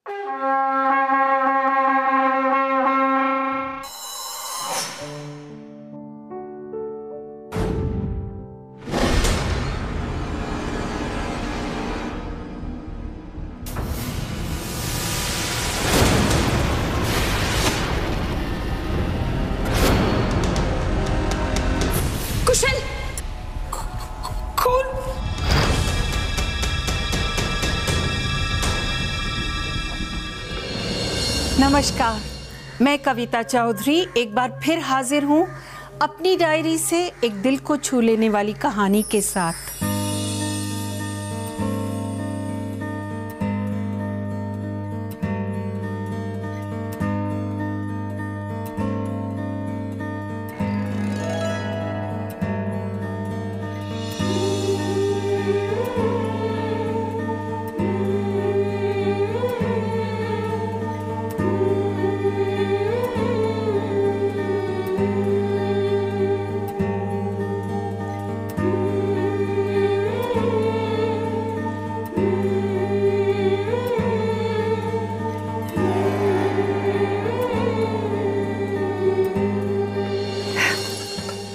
कुशल, खून। नमस्कार, मैं कविता चौधरी एक बार फिर हाजिर हूँ अपनी डायरी से एक दिल को छू लेने वाली कहानी के साथ।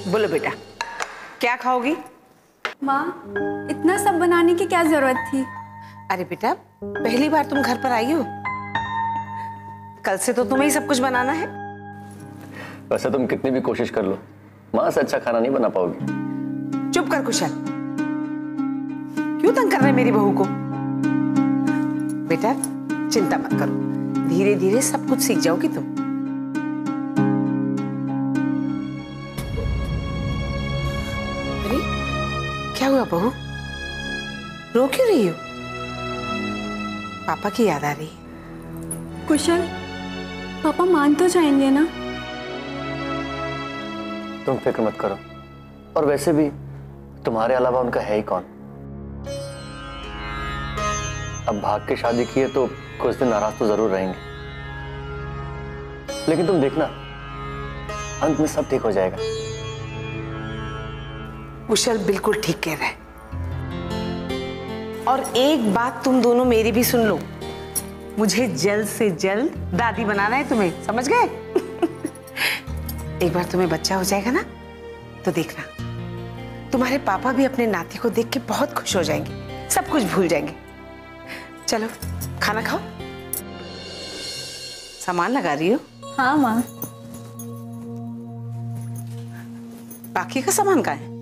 बोलो बेटा, क्या खाओगी? माँ, इतना सब बनाने की क्या जरूरत थी? अरे बेटा, पहली बार तुम घर पर आई हो, कल से तो तुम्हें ही सब कुछ बनाना है। वैसे तुम कितनी भी कोशिश कर लो, माँ से अच्छा खाना नहीं बना पाओगी। चुप कर कुशल, क्यों तंग कर रहे मेरी बहू को? बेटा चिंता मत करो, धीरे धीरे सब कुछ सीख जाओगी तुम। अरे क्या हुआ बहू, रो क्यों रही हो? पापा की याद आ रही है? कुशल, पापा मान तो जाएंगे ना? तुम फिक्र मत करो, और वैसे भी तुम्हारे अलावा उनका है ही कौन। अब भाग के शादी की है तो कुछ दिन नाराज तो जरूर रहेंगे, लेकिन तुम देखना अंत में सब ठीक हो जाएगा। कुशल बिल्कुल ठीक कह रहा है, और एक बात तुम दोनों मेरी भी सुन लो, मुझे जल्द से जल्द दादी बनाना है तुम्हें, समझ गए? एक बार तुम्हें बच्चा हो जाएगा ना तो देखना, तुम्हारे पापा भी अपने नाती को देख के बहुत खुश हो जाएंगे, सब कुछ भूल जाएंगे। चलो खाना खाओ। सामान लगा रही हो? हाँ माँ। बाकी का सामान कहाँ है?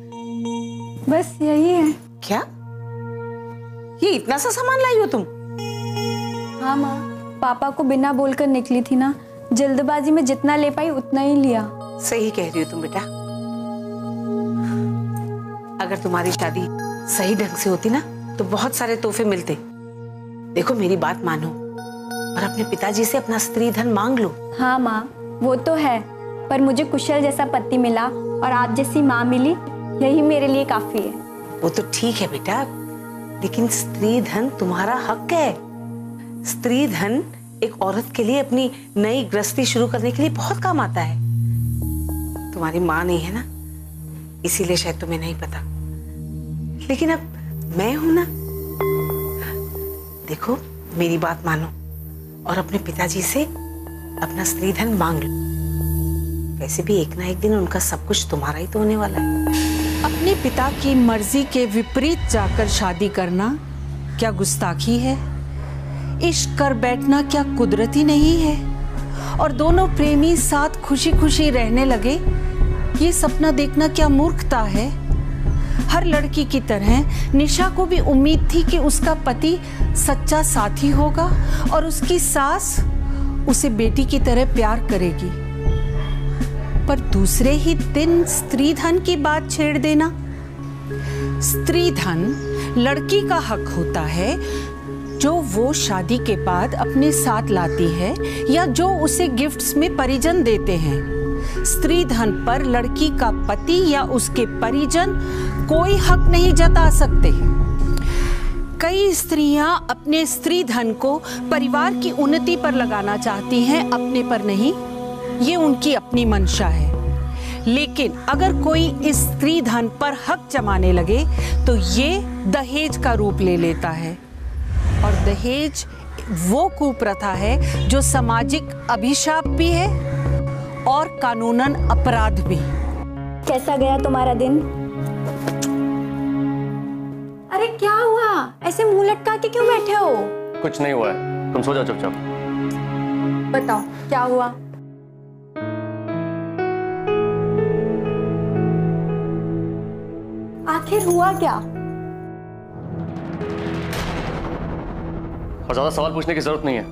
बस यही है। क्या ये इतना सा सामान लाई हो तुम? हाँ माँ, पापा को बिना बोलकर निकली थी ना, जल्दबाजी में जितना ले पाई उतना ही लिया। सही कह रही हो तुम बेटा, अगर तुम्हारी शादी सही ढंग से होती ना तो बहुत सारे तोहफे मिलते। देखो मेरी बात मानो और अपने पिताजी से अपना स्त्री धन मांग लो। हाँ माँ, वो तो है, पर मुझे कुशल जैसा पति मिला और आप जैसी माँ मिली, यही मेरे लिए काफी है। वो तो ठीक है बेटा, लेकिन स्त्री धन तुम्हारा हक है। स्त्री धन एक औरत के लिए अपनी नई गृहस्थी शुरू करने के लिए बहुत काम आता है। तुम्हारी माँ नहीं है ना, इसीलिए शायद तुम्हें नहीं पता, लेकिन अब मैं हूं ना। देखो मेरी बात मानो और अपने पिताजी से अपना स्त्री धन मांग लो। वैसे भी एक ना एक दिन उनका सब कुछ तुम्हारा ही तो होने वाला है। अपने पिता की मर्जी के विपरीत जाकर शादी करना क्या गुस्ताखी है? इश्क कर बैठना क्या कुदरती नहीं है? और दोनों प्रेमी साथ खुशी खुशी रहने लगे, ये सपना देखना क्या मूर्खता है? हर लड़की की तरह निशा को भी उम्मीद थी कि उसका पति सच्चा साथी होगा और उसकी सास उसे बेटी की तरह प्यार करेगी, पर दूसरे ही दिन स्त्री धन की बात छेड़ देना। स्त्री धन लड़की का हक होता है जो वो शादी के बाद अपने साथ लाती है या जो उसे गिफ्ट्स में परिजन देते हैं। स्त्री धन पर लड़की का पति या उसके परिजन कोई हक नहीं जता सकते। कई स्त्रियां अपने स्त्री धन को परिवार की उन्नति पर लगाना चाहती हैं, अपने पर नहीं। ये उनकी अपनी मंशा है, लेकिन अगर कोई इस स्त्री धन पर हक जमाने लगे तो ये दहेज का रूप ले लेता है। और दहेज वो कुप्रथा है जो सामाजिक अभिशाप भी है और कानूनन अपराध भी। कैसा गया तुम्हारा दिन? अरे क्या हुआ? ऐसे मुंह लटका के क्यों बैठे हो? कुछ नहीं हुआ है, तुम सो जाओ चुपचाप। बताओ क्या हुआ? आखिर हुआ क्या? और ज्यादा सवाल पूछने की जरूरत नहीं है।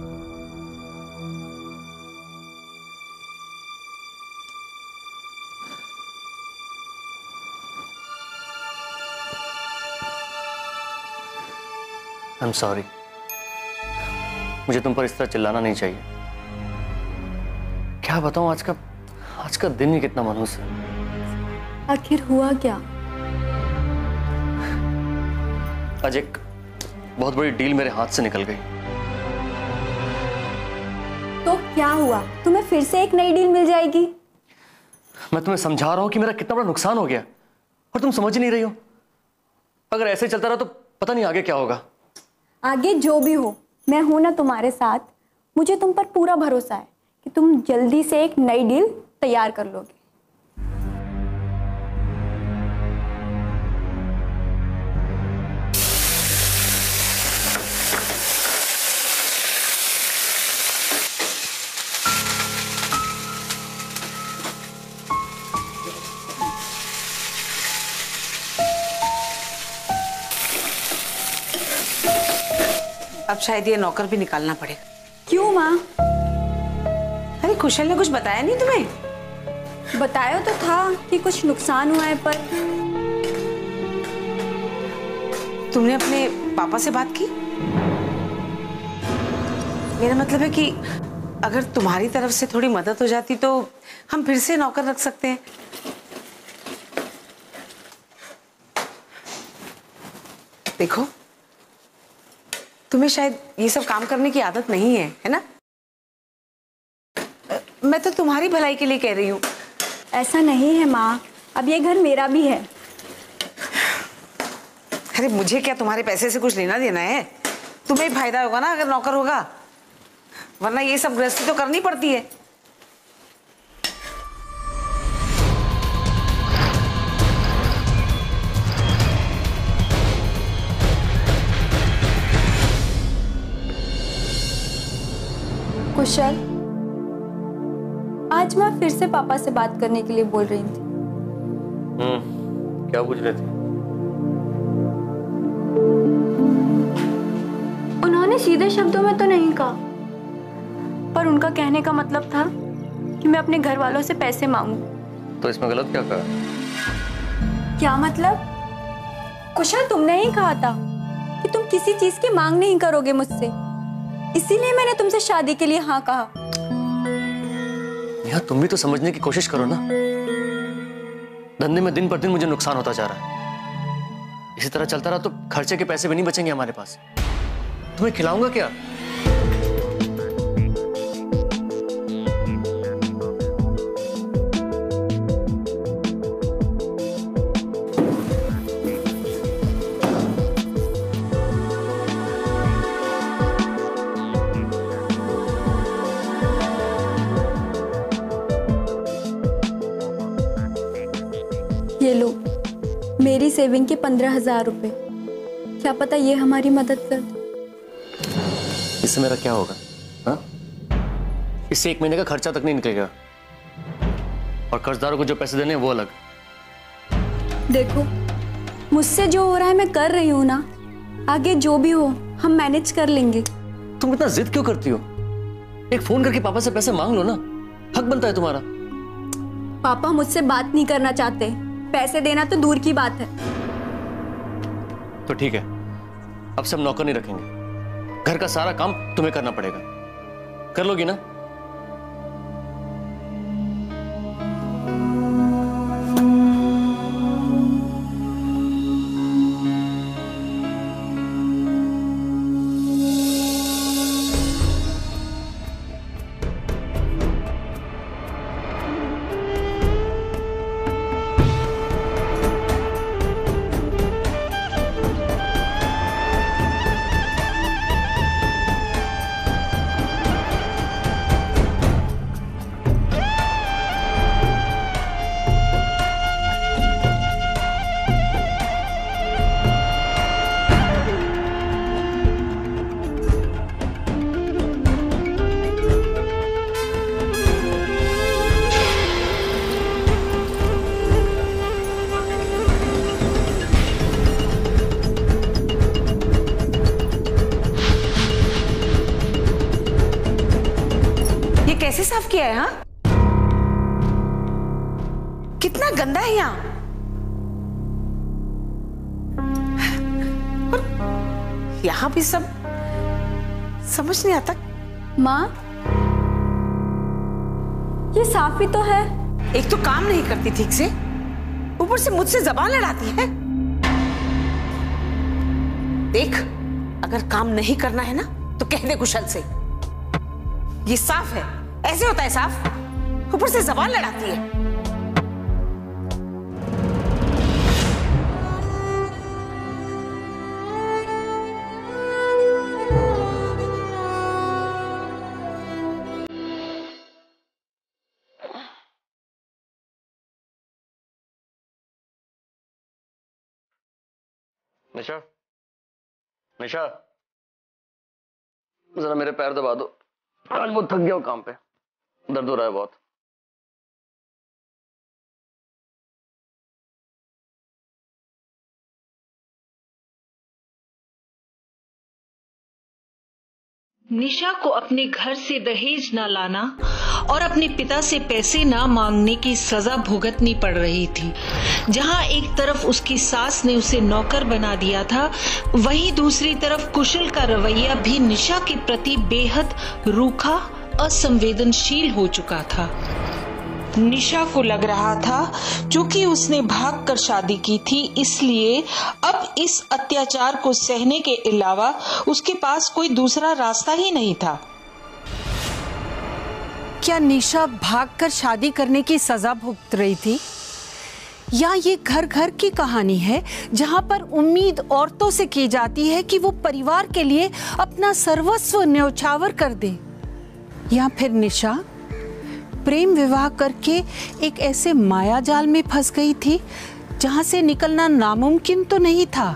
I'm sorry. मुझे तुम पर इस तरह चिल्लाना नहीं चाहिए। क्या बताऊं, आज का दिन ही कितना मनहूस है। आखिर हुआ क्या? आज एक बहुत बड़ी डील मेरे हाथ से निकल गई। तो क्या हुआ? तुम्हें फिर से एक नई डील मिल जाएगी। मैं तुम्हें समझा रहा हूं कि मेरा कितना बड़ा नुकसान हो गया और तुम समझ ही नहीं रही हो। अगर ऐसे चलता रहा तो पता नहीं आगे क्या होगा। आगे जो भी हो, मैं हूं ना तुम्हारे साथ। मुझे तुम पर पूरा भरोसा है कि तुम जल्दी से एक नई डील तैयार कर लोगे। अब शायद ये नौकर भी निकालना पड़ेगा। क्यों माँ? अरे कुशल ने कुछ बताया नहीं तुम्हें? बताया तो था कि कुछ नुकसान हुआ है, पर तुमने अपने पापा से बात की? मेरा मतलब है कि अगर तुम्हारी तरफ से थोड़ी मदद हो जाती तो हम फिर से नौकर रख सकते हैं। देखो, तुम्हें शायद ये सब काम करने की आदत नहीं है ना? मैं तो तुम्हारी भलाई के लिए कह रही हूँ। ऐसा नहीं है माँ, अब ये घर मेरा भी है। अरे मुझे क्या तुम्हारे पैसे से कुछ लेना देना है? तुम्हें ही फायदा होगा ना अगर नौकर होगा, वरना ये सब गृहस्थी तो करनी पड़ती है। कुशल, आज मैं फिर से पापा से बात करने के लिए बोल रही थी। क्या पूछ रहे थे? उन्होंने सीधे शब्दों में तो नहीं कहा, पर उनका कहने का मतलब था कि मैं अपने घर वालों से पैसे मांगू। तो इसमें गलत क्या कहा? क्या मतलब? कुशल, तुमने ही कहा था कि तुम किसी चीज की मांग नहीं करोगे मुझसे, इसीलिए मैंने तुमसे शादी के लिए हाँ कहा। यार तुम भी तो समझने की कोशिश करो ना। धंधे में दिन पर दिन मुझे नुकसान होता जा रहा है। इसी तरह चलता रहा तो खर्चे के पैसे भी नहीं बचेंगे हमारे पास। तुम्हें खिलाऊंगा क्या? ये लो, मेरी सेविंग के 15,000 रुपए। क्या पता ये हमारी मदद कर दे। इससे मेरा क्या होगा? हाँ? इससे 1 महीने का खर्चा तक नहीं निकलेगा, और कर्जदारों को जो पैसे देने हैं वो अलग। देखो, मुझसे जो हो रहा है मैं कर रही हूँ ना, आगे जो भी हो हम मैनेज कर लेंगे। तुम इतना जिद क्यों करती हो? एक फोन करके पापा से पैसे मांग लो ना, हक बनता है तुम्हारा। पापा मुझसे बात नहीं करना चाहते, पैसे देना तो दूर की बात है। तो ठीक है, अब से हम नौकर नहीं रखेंगे। घर का सारा काम तुम्हें करना पड़ेगा। कर लोगी ना? कैसे साफ किया है? हाँ, कितना गंदा है यहाँ। और यहाँ भी सब समझ नहीं आता। माँ, ये साफ ही तो है। एक तो काम नहीं करती ठीक से, ऊपर से मुझसे जबान लड़ाती है। देख, अगर काम नहीं करना है ना तो कह दे कुशल से। ये साफ है, ऐसे होता है साफ, ऊपर से जबान लड़ाती है। निशा, निशा, जरा मेरे पैर दबा दो, आज बहुत थक गया हूं काम पे, दर्द हो रहा है बहुत। निशा को अपने घर से दहेज न लाना और अपने पिता से पैसे ना मांगने की सजा भुगतनी पड़ रही थी। जहां एक तरफ उसकी सास ने उसे नौकर बना दिया था, वहीं दूसरी तरफ कुशल का रवैया भी निशा के प्रति बेहद रूखा, असंवेदनशील हो चुका था। निशा को लग रहा था चूंकि उसने भागकर शादी की थी, इसलिए अब इस अत्याचार को सहने के अलावा उसके पास कोई दूसरा रास्ता ही नहीं था। क्या निशा भागकर शादी करने की सजा भुगत रही थी, या ये घर घर की कहानी है जहां पर उम्मीद औरतों से की जाती है कि वो परिवार के लिए अपना सर्वस्व न्यौछावर कर दे, या फिर निशा प्रेम विवाह करके एक ऐसे माया जाल में फंस गई थी जहां से निकलना नामुमकिन तो नहीं था,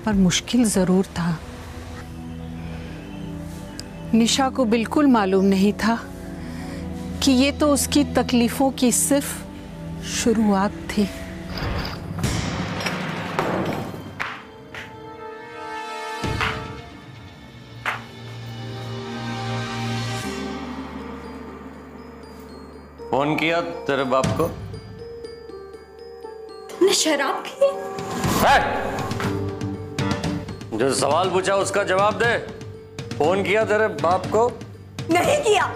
पर मुश्किल जरूर था। निशा को बिल्कुल मालूम नहीं था कि ये तो उसकी तकलीफों की सिर्फ शुरुआत थी। फोन किया तेरे बाप को? तुमने शराब पी? जो सवाल पूछा उसका जवाब दे। फोन किया तेरे बाप को? नहीं किया।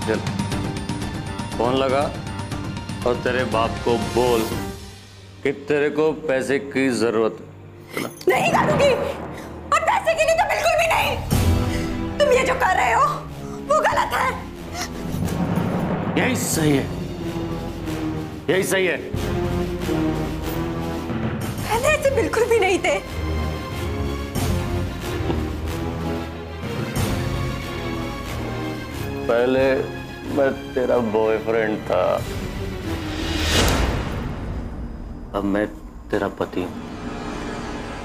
चल फोन लगा और तेरे बाप को बोल कि तेरे को पैसे की जरूरत है। नहीं करूंगी, और पैसे के लिए तो बिल्कुल भी नहीं। तुम ये जो कर रहे हो वो गलत है। यही सही है, यही सही है। पहले ऐसे बिल्कुल भी नहीं थे। पहले मैं तेरा बॉयफ्रेंड था, अब मैं तेरा पति हूं।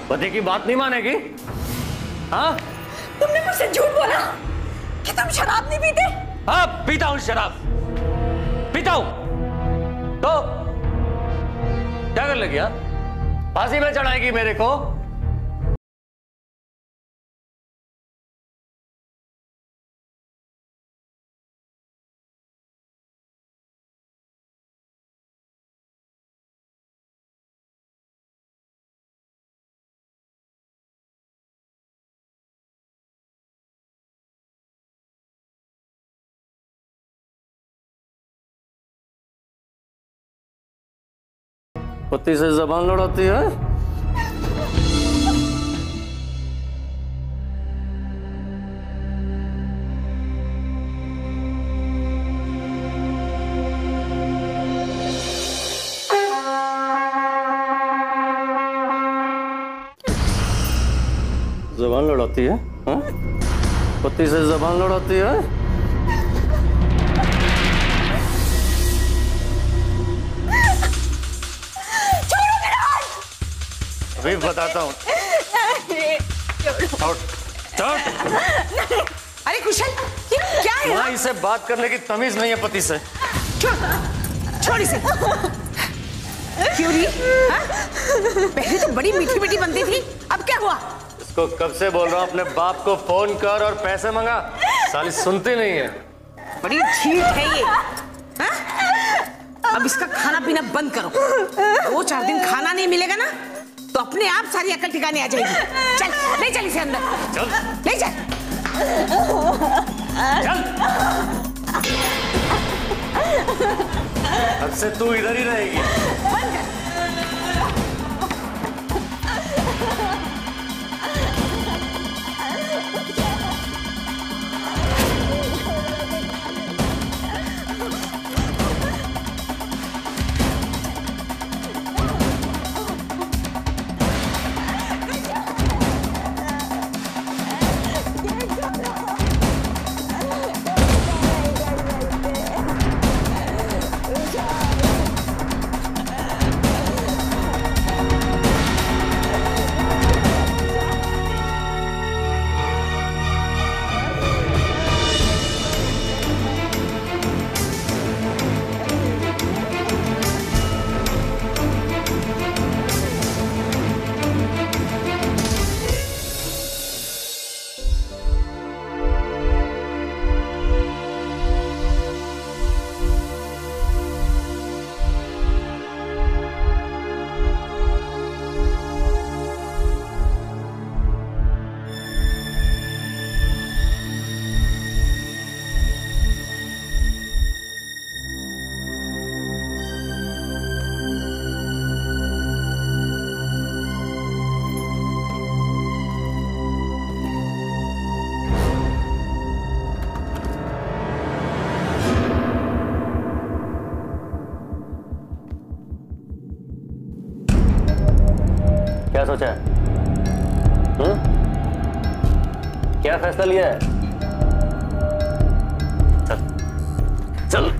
पति की बात नहीं मानेगी? हाँ, तुमने मुझसे झूठ बोला कि तुम शराब नहीं पीते। हाँ, पीता हूं शराब, पीता हूं। तो क्या कर लगी? फांसी में चढ़ाएगी मेरे को? पति से जबान लड़ाती है? जबान लड़ाती है? हाँ? पति से जबान लड़ाती है? अभी बताता हूँ। अरे कुशल, ये क्या है? माँ, इसे बात करने की तमीज नहीं है पति से। छोड़ इसे। क्यों रही? हाँ? पहले तो बड़ी मीठी मीठी बनती थी, अब क्या हुआ? इसको कब से बोल रहा हूँ अपने बाप को फोन कर और पैसे मंगा, साली सुनती नहीं है। बड़ी झीठ है ये। हाँ? अब इसका खाना पीना बंद करो। 2-4 दिन खाना नहीं मिलेगा ना तो अपने आप सारी अकल ठिकाने आ जाएगी। चल ले चल इसे अंदर, चल ले चल। चल, अब से तू इधर ही रहेगी। क्या सोचा है? क्या फैसला लिया है? चल चल।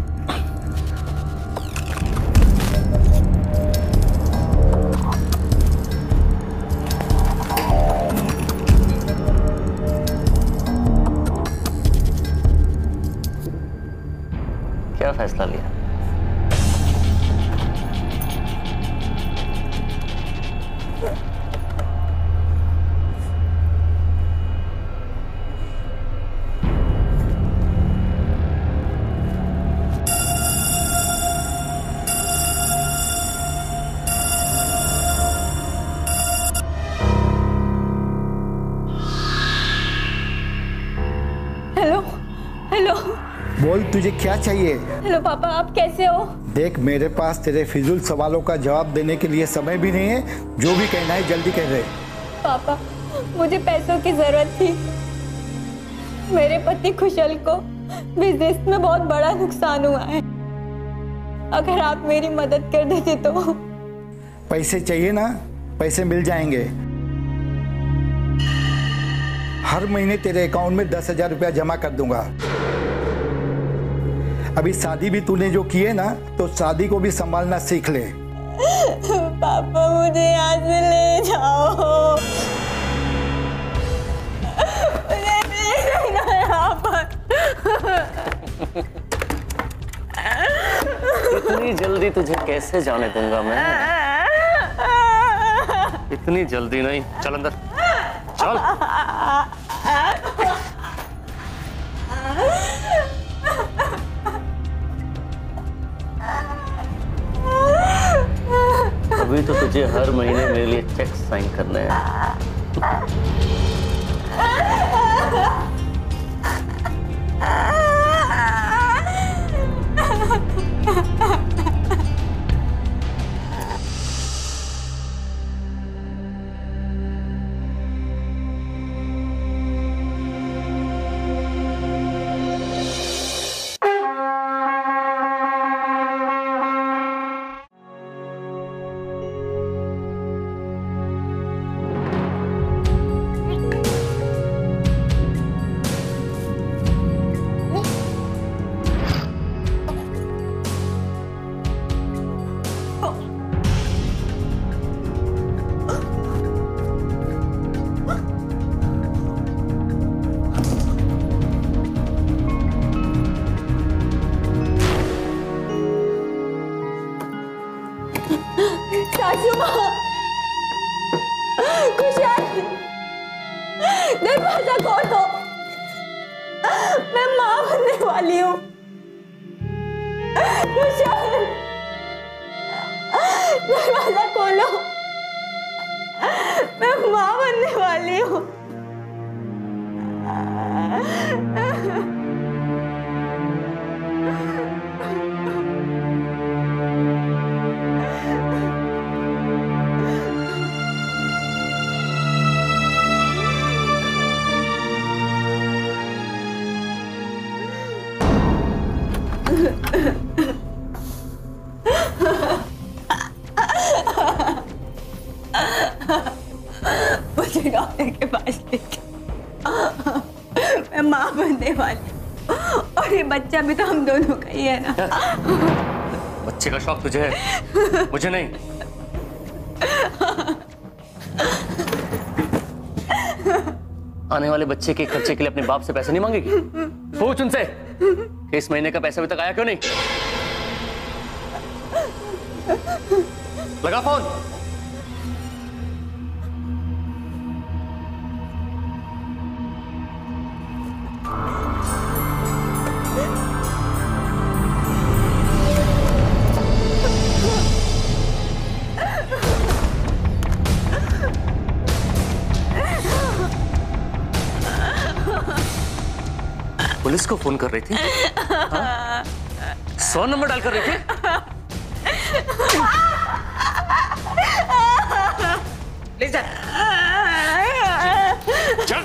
क्या फैसला लिया? हेलो। बोल, तुझे क्या चाहिए? हेलो पापा, आप कैसे हो? देख, मेरे पास तेरे फिजूल सवालों का जवाब देने के लिए समय भी नहीं है। जो भी कहना है जल्दी कह रहे। पापा, मुझे पैसों की जरूरत थी। मेरे पति कुशल को बिजनेस में बहुत बड़ा नुकसान हुआ है। अगर आप मेरी मदद कर देते तो। पैसे चाहिए ना? पैसे मिल जाएंगे। हर महीने तेरे अकाउंट में 10,000 रुपया जमा कर दूंगा। अभी शादी भी तूने जो की है ना, तो शादी को भी संभालना सीख ले। पापा, मुझे यहाँ से ले जाओ। मुझे ले जाना यहाँ पर। इतनी जल्दी तुझे कैसे जाने दूंगा मैं? इतनी जल्दी नहीं। चल अंदर, चल। अभी तो तुझे हर महीने मेरे लिए चेक साइन करने हैं। वाली हूँ। कुशल, दरवाजा खोलो, मैं माँ बनने वाली हूँ। मुझे डॉक्टर के पास लेके, मैं माँ बनने वाली हूँ और ये बच्चा भी तो हम दोनों का ही है ना। बच्चे का शौक तुझे है, मुझे नहीं। आने वाले बच्चे के खर्चे के लिए अपने बाप से पैसे नहीं मांगेगी? पूछ उनसे कि इस महीने का पैसा अभी तक आया क्यों नहीं। लगा फोन। पुलिस को फोन कर रही थी? 100 नंबर डाल कर रही थी? ले जा। चल।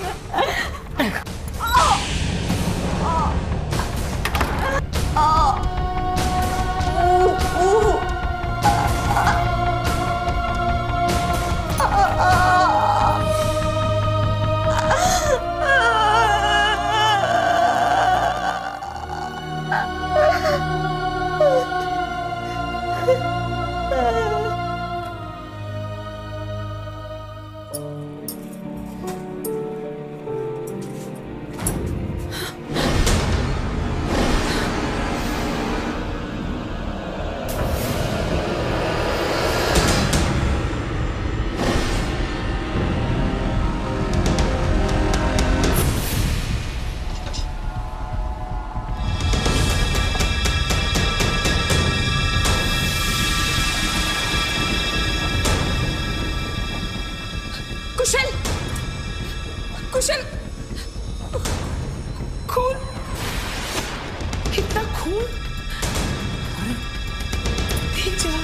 कुशल, कुशल, खून, कितना खून। देख जरा।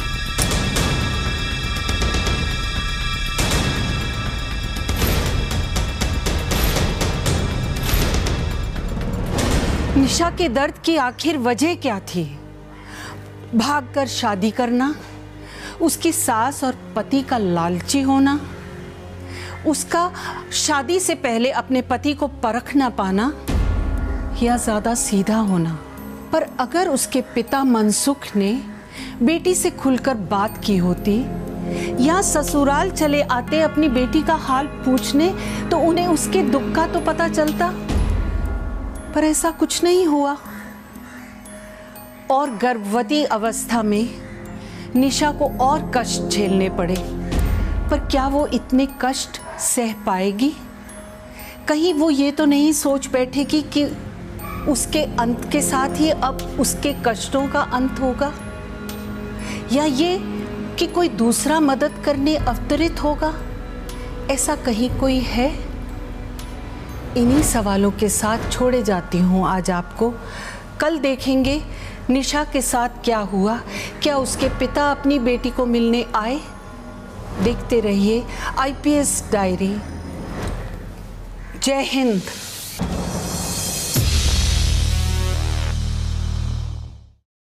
निशा के दर्द की आखिर वजह क्या थी? भागकर शादी करना, उसकी सास और पति का लालची होना, उसका शादी से पहले अपने पति को परख ना पाना, या ज्यादा सीधा होना। पर अगर उसके पिता मनसुख ने बेटी से खुलकर बात की होती या ससुराल चले आते अपनी बेटी का हाल पूछने, तो उन्हें उसके दुख का तो पता चलता। पर ऐसा कुछ नहीं हुआ और गर्भवती अवस्था में निशा को और कष्ट झेलने पड़े। पर क्या वो इतने कष्ट सह पाएगी? कहीं वो ये तो नहीं सोच बैठेगी कि उसके अंत के साथ ही अब उसके कष्टों का अंत होगा, या ये कि कोई दूसरा मदद करने अवतरित होगा? ऐसा कहीं कोई है? इन्हीं सवालों के साथ छोड़े जाती हूँ आज आपको। कल देखेंगे निशा के साथ क्या हुआ। क्या उसके पिता अपनी बेटी को मिलने आए? देखते रहिए IPS डायरी। जय हिंद।